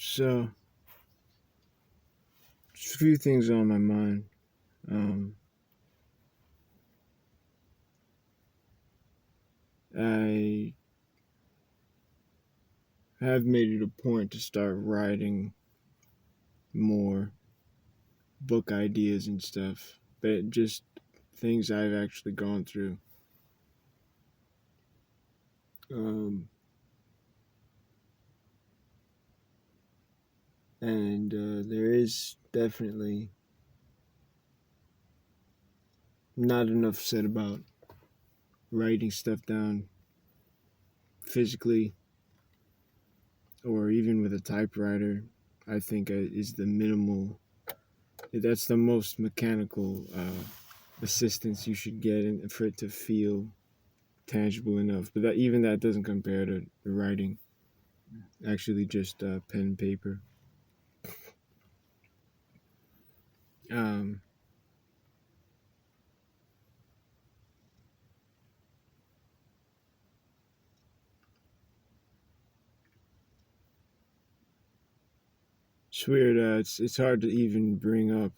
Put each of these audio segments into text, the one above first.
So, just a few things on my mind. Um, I have made it a point to start writing more book ideas and stuff, but just things I've actually gone through. Um, and there is definitely not enough said about writing stuff down physically or even with a typewriter. I think is the minimal. That's the most mechanical assistance you should get for it to feel tangible enough. But even that doesn't compare to the writing. Actually, just pen and paper. Um, it's weird. It's hard to even bring up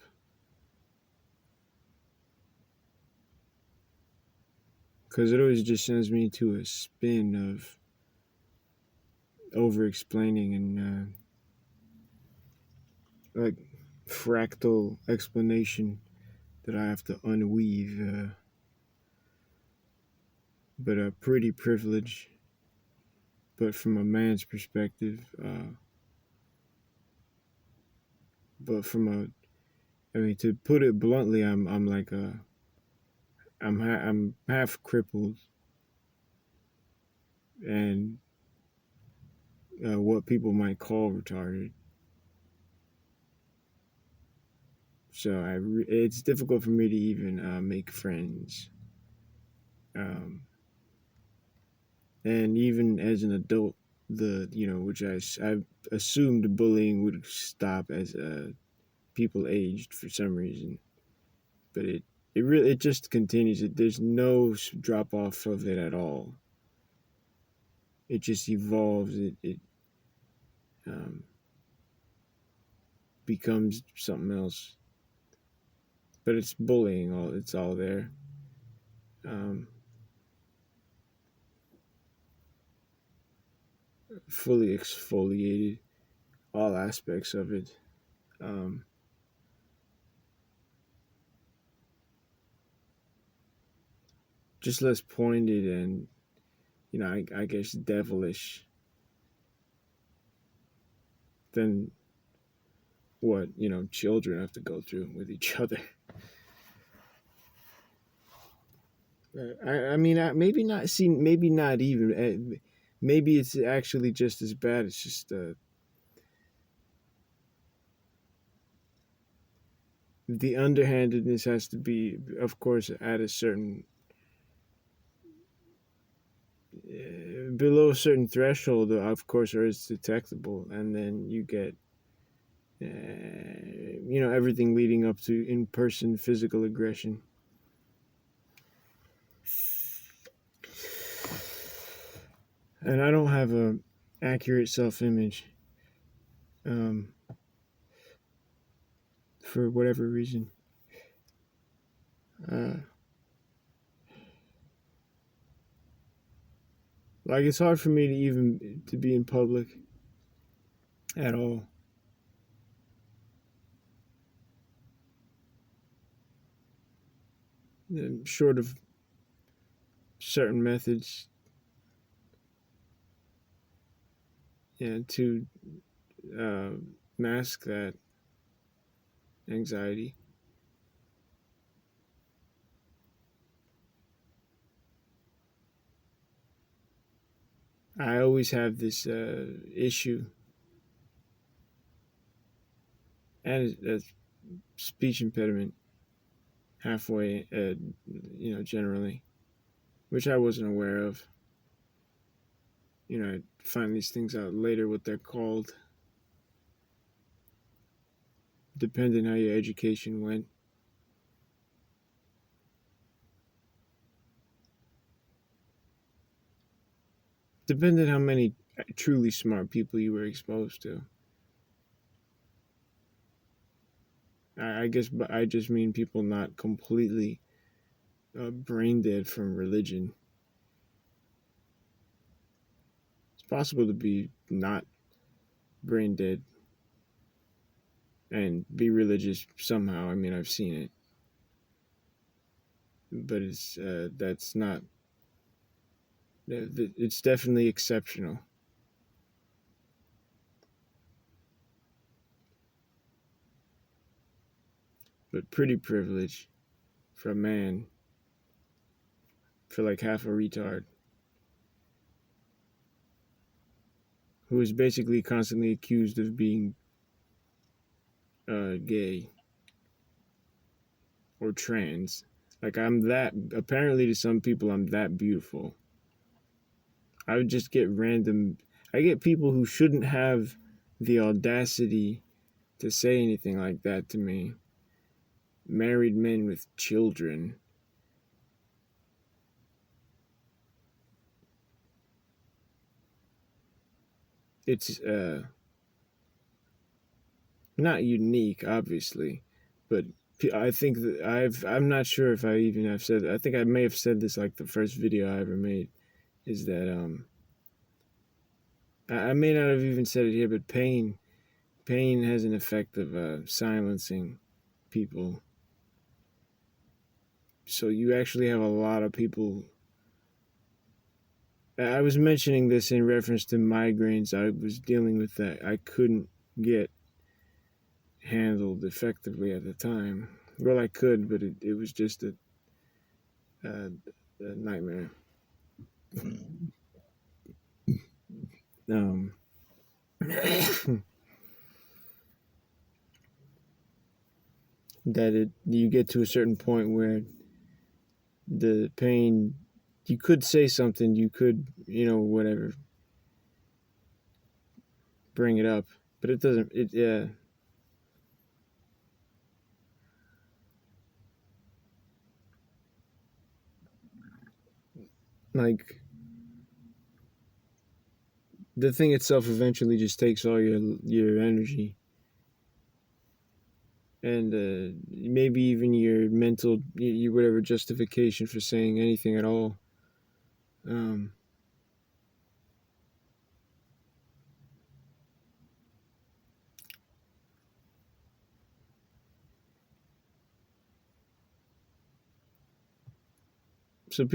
because it always just sends me to a spin of over explaining and like fractal explanation that I have to unweave. But a pretty privilege. But from a man's perspective, but from I mean, to put it bluntly, I'm like I'm half crippled, and what people might call retarded. So it's difficult for me to even make friends. Um, and even as an adult, which I assumed bullying would stop as people aged for some reason, but it just continues. There's no drop off of it at all. It just evolves. It um, becomes something else. But it's bullying. It's all there. Um, Fully exfoliated, all aspects of it. Um, just less pointed and I guess devilish than what children have to go through with each other. I mean, maybe not. See, maybe not even. Maybe it's actually just as bad. It's just the underhandedness has to be, of course, at a certain below a certain threshold. Of course, or it's detectable, and then you get everything leading up to in-person physical aggression. And I don't have a accurate self-image, um, for whatever reason. Uh, like it's hard for me to even to be in public at all. Short of certain methods, to uh, mask that anxiety. I always have this issue and a speech impediment halfway, generally, which I wasn't aware of. I find these things out later what they're called, depending how your education went. Depending how many truly smart people you were exposed to. I guess, but I just mean people not completely brain dead from religion. It's possible to be not brain dead and be religious somehow. I mean, I've seen it, but that's not. It's definitely exceptional, but pretty privileged for a man, for like half a retard who is basically constantly accused of being gay or trans. Like I'm that. Apparently, to some people, I'm that beautiful. I would just get random. I get people who shouldn't have the audacity to say anything like that to me. Married men with children. It's not unique, obviously, but I think that I'm not sure if I even have said. I think I may have said this like the first video I ever made. Is that I may not have even said it here, but pain has an effect of silencing people. So you actually have a lot of people. I was mentioning this in reference to migraines. I was dealing with that. I couldn't get handled effectively at the time. Well, I could, but it was just a nightmare. Um, that you get to a certain point where the pain, you could say something, you could, whatever, bring it up, but it doesn't. Yeah, like the thing itself eventually just takes all your energy and maybe even your mental, your whatever justification for saying anything at all. Um, so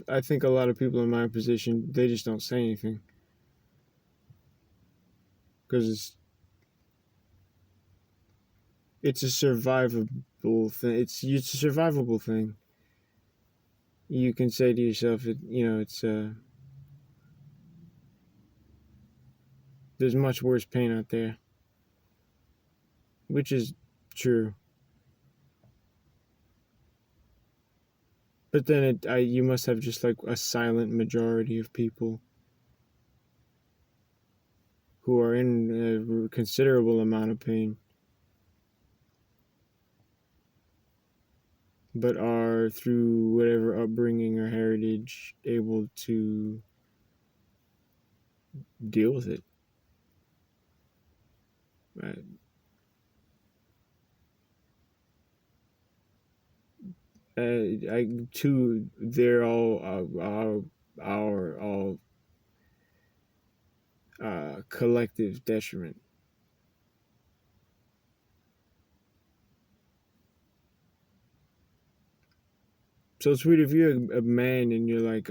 I think a lot of people in my position, they just don't say anything because it's a survivable thing. It's a survivable thing. You can say to yourself, it's there's much worse pain out there, which is true. But then you must have just like a silent majority of people who are in a considerable amount of pain, but are through whatever upbringing or heritage able to deal with it. Right? They're all our all collective detriment. So it's weird if you're a man and you're like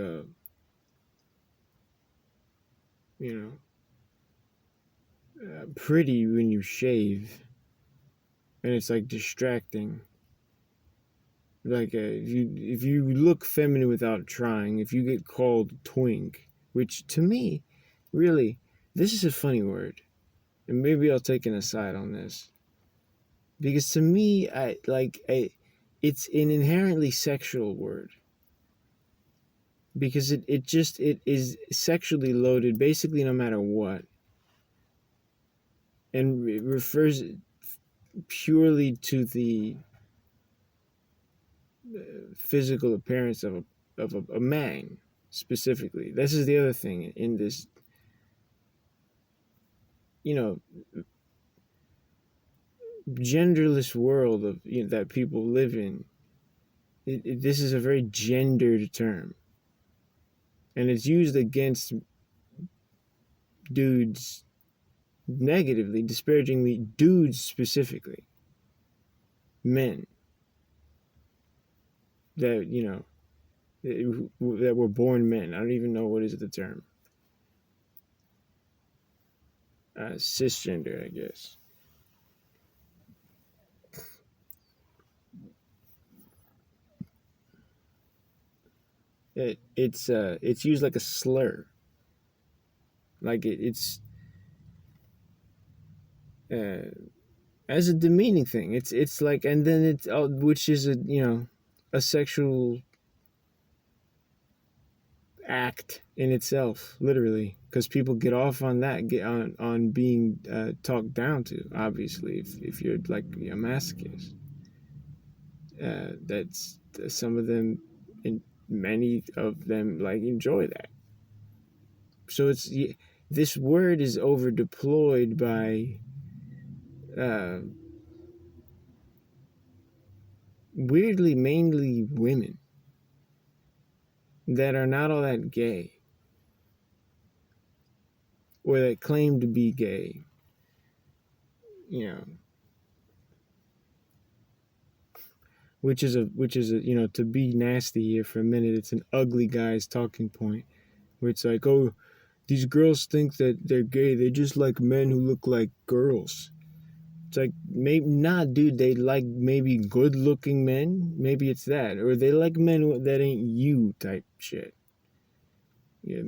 you pretty when you shave, and it's like distracting. Like if you look feminine without trying, if you get called twink, which to me, really, this is a funny word, and maybe I'll take an aside on this because to me, it's an inherently sexual word because it is sexually loaded basically no matter what, and it refers purely to the physical appearance of a man specifically. This is the other thing in this, you know, genderless world of that people live in, this is a very gendered term, and it's used against dudes negatively, disparagingly, dudes specifically, men that that were born men. I don't even know what is the term. Cisgender, I guess. It's used like a slur, like it's uh, as a demeaning thing. It's like, and then it's which is a sexual act in itself, literally, because people get off on that, get on being talked down to. Obviously, if you're like a masochist, that's some of them, and many of them like enjoy that. So this word is over deployed by uh, weirdly mainly women that are not all that gay or that claim to be gay. You know, which is a to be nasty here for a minute, it's an ugly guy's talking point where it's like, oh, these girls think that they're gay, they just like men who look like girls. It's like, maybe not, dude. They like maybe good looking men, maybe it's that, or they like men that ain't you type shit. Yeah,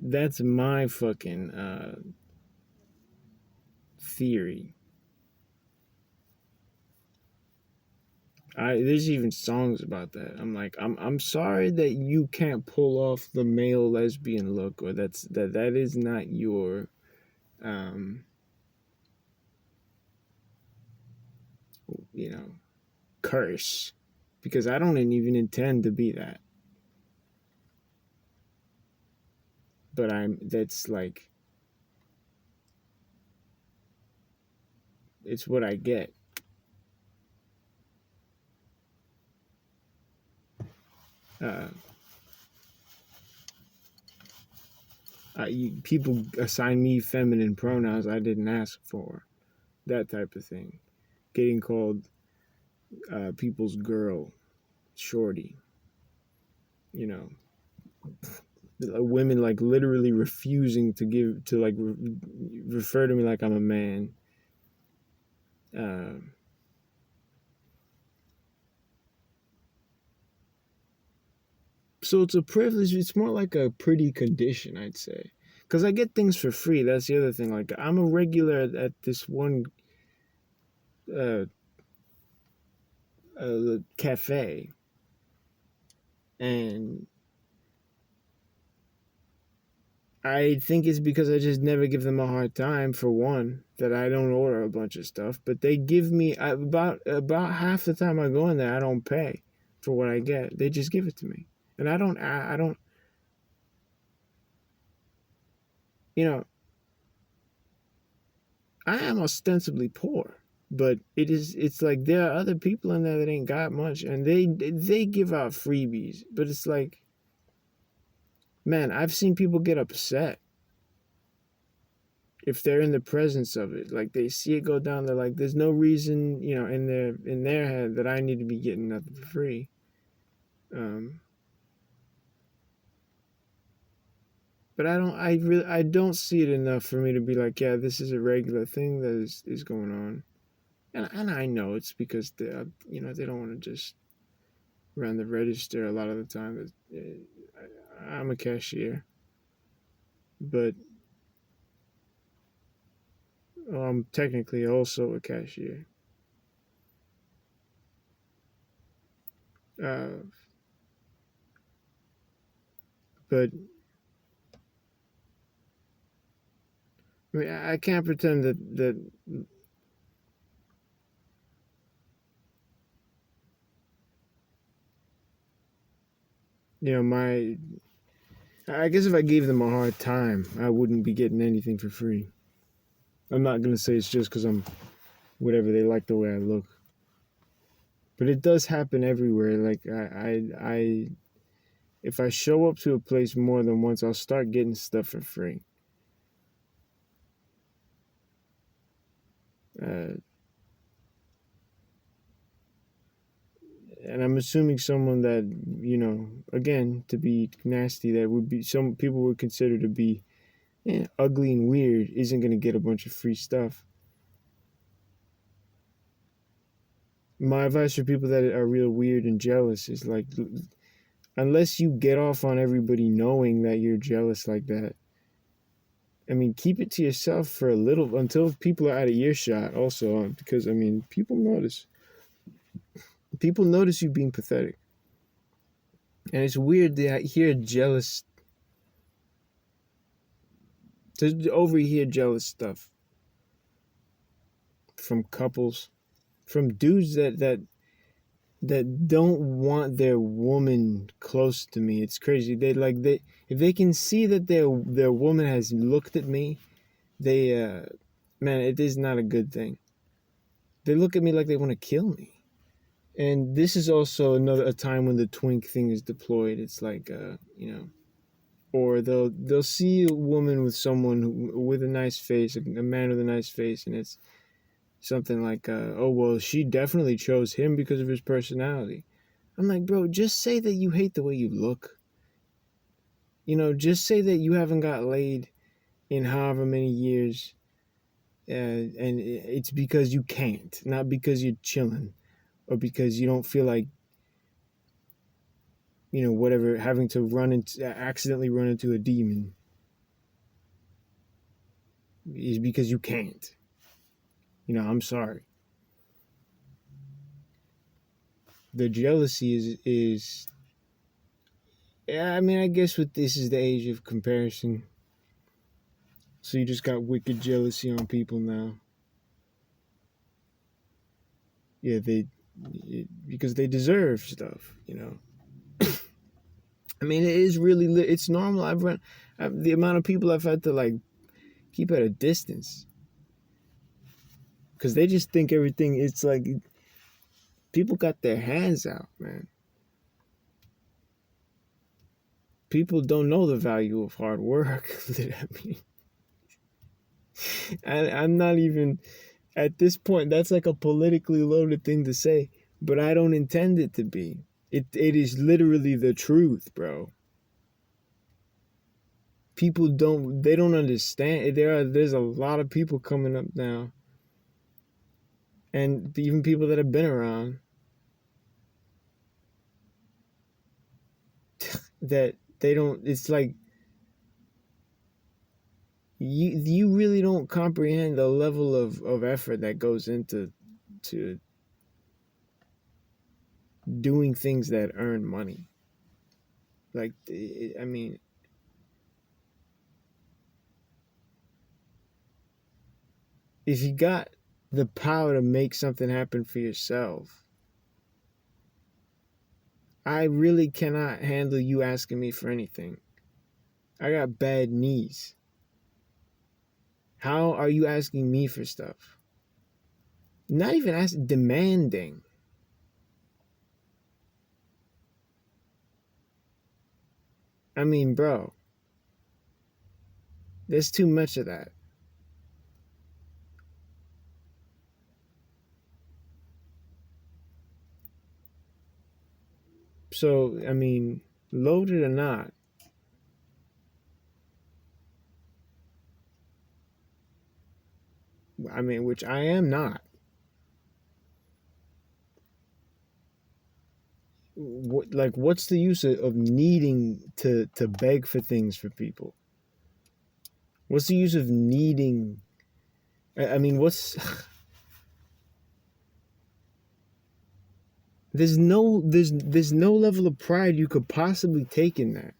that's my fucking theory. There's even songs about that. I'm like, I'm sorry that you can't pull off the male lesbian look, or that is not your um you know curse, because I don't even intend to be that. But that's like, it's what I get. Uh, People assign me feminine pronouns I didn't ask for, that type of thing. Getting called people's girl, shorty, you know. Women like literally refusing to like refer to me like I'm a man. Uh, so it's a privilege. It's more like a pretty condition, I'd say, because I get things for free. That's the other thing. Like, I'm a regular at this one uh, cafe, and I think it's because I just never give them a hard time, for one, that I don't order a bunch of stuff. But they give me, about half the time I go in there, I don't pay for what I get. They just give it to me, and I don't, you know, I am ostensibly poor, but it's like there are other people in there that ain't got much, and they give out freebies, but it's like, man, I've seen people get upset if they're in the presence of it. Like, they see it go down, they're like, there's no reason, in their head, that I need to be getting nothing for free. um but I don't see it enough for me to be like, yeah, this is a regular thing that is going on. And I know it's because they don't want to just run the register a lot of the time. I'm a cashier, but I'm technically also a cashier. uh but I mean, I can't pretend that my, I guess if I gave them a hard time, I wouldn't be getting anything for free. I'm not gonna say it's just because I'm whatever, they like the way I look, but it does happen everywhere. Like if I show up to a place more than once, I'll start getting stuff for free. Uh, and I'm assuming someone that, again, to be nasty, that would be some people would consider to be ugly and weird, isn't going to get a bunch of free stuff. My advice for people that are real weird and jealous is like, unless you get off on everybody knowing that you're jealous like that, I mean, keep it to yourself for a little until people are out of earshot. Also, because I mean, people notice. People notice you being pathetic, and it's weird to hear jealous, to overhear jealous stuff from couples, from dudes that don't want their woman close to me. It's crazy. They if they can see that their woman has looked at me, they man, it is not a good thing. They look at me like they want to kill me. And this is also a time when the twink thing is deployed. It's like or they'll see a woman with someone with a nice face, a man with a nice face, and it's something like, oh well, she definitely chose him because of his personality. I'm like, bro, just say that you hate the way you look. Just say that you haven't got laid in however many years, and it's because you can't, not because you're chilling, or because you don't feel like, whatever, having to accidentally run into a demon. Is because you can't. I'm sorry. The jealousy is yeah, I mean, I guess this is the age of comparison. So you just got wicked jealousy on people now. Yeah, because they deserve stuff, I mean, it is really it's normal. The amount of people I've had to like keep at a distance because they just think everything. It's like people got their hands out, man. People don't know the value of hard work. I mean, I'm not even at this point. That's like a politically loaded thing to say, but I don't intend it to be. It is literally the truth, bro. People don't understand. There's a lot of people coming up now, and even people that have been around, that they don't. It's like you really don't comprehend the level of effort that goes into doing things that earn money. Like, I mean, if you got the power to make something happen for yourself, I really cannot handle you asking me for anything. I got bad knees. How are you asking me for stuff? Not even demanding. I mean, bro, there's too much of that. So, I mean, loaded or not, I mean, which I am not. What's the use of needing to beg for things for people? What's the use of needing? I mean, there's no level of pride you could possibly take in that.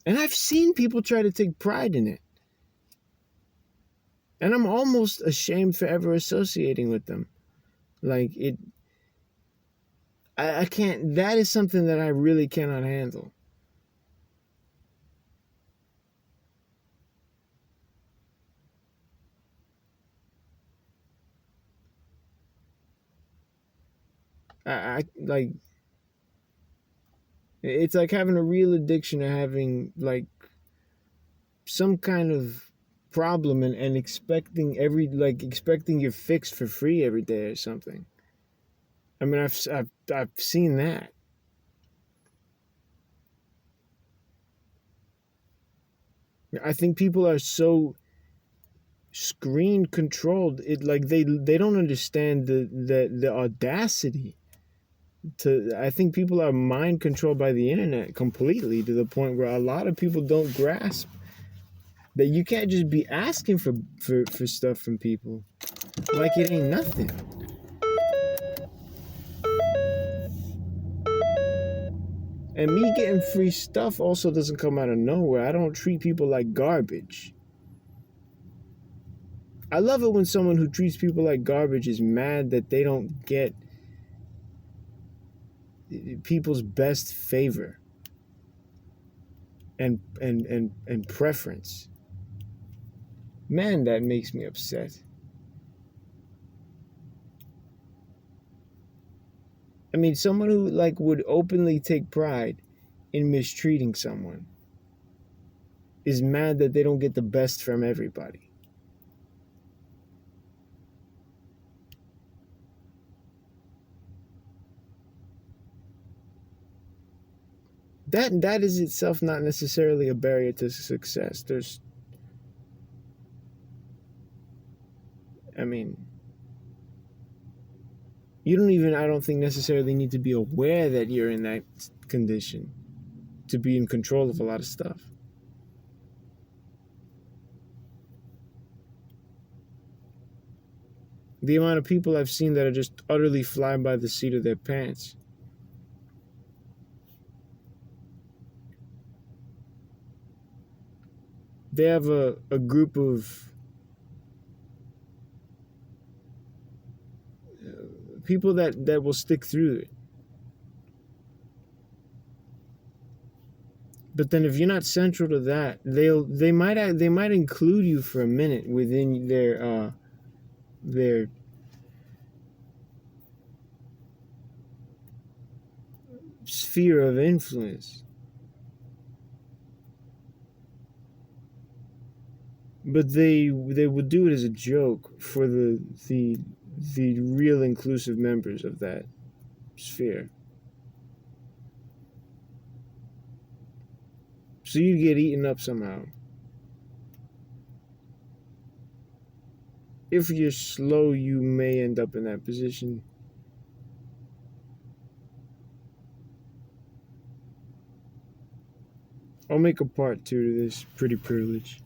And I've seen people try to take pride in it. And I'm almost ashamed for ever associating with them. Like I can't, that is something that I really cannot handle. I like it's like having a real addiction or having like some kind of problem and expecting expecting your fix for free every day or something. I mean, I've seen that. I think people are so screen controlled. It like they don't understand the audacity to. I think people are mind controlled by the internet completely to the point where a lot of people don't grasp that you can't just be asking for stuff from people like it ain't nothing. And me getting free stuff also doesn't come out of nowhere. I don't treat people like garbage. I love it when someone who treats people like garbage is mad that they don't get people's best favor and preference. Man, that makes me upset. I mean, someone who like would openly take pride in mistreating someone is mad that they don't get the best from everybody. That is itself not necessarily a barrier to success. I mean, you don't even, I don't think, necessarily need to be aware that you're in that condition to be in control of a lot of stuff. The amount of people I've seen that are just utterly flying by the seat of their pants. They have a group of people that will stick through it. But then if you're not central to that, they might include you for a minute within their sphere of influence. But they would do it as a joke for the real inclusive members of that sphere. So you get eaten up somehow. If you're slow, you may end up in that position. I'll make a part two to this pretty privilege.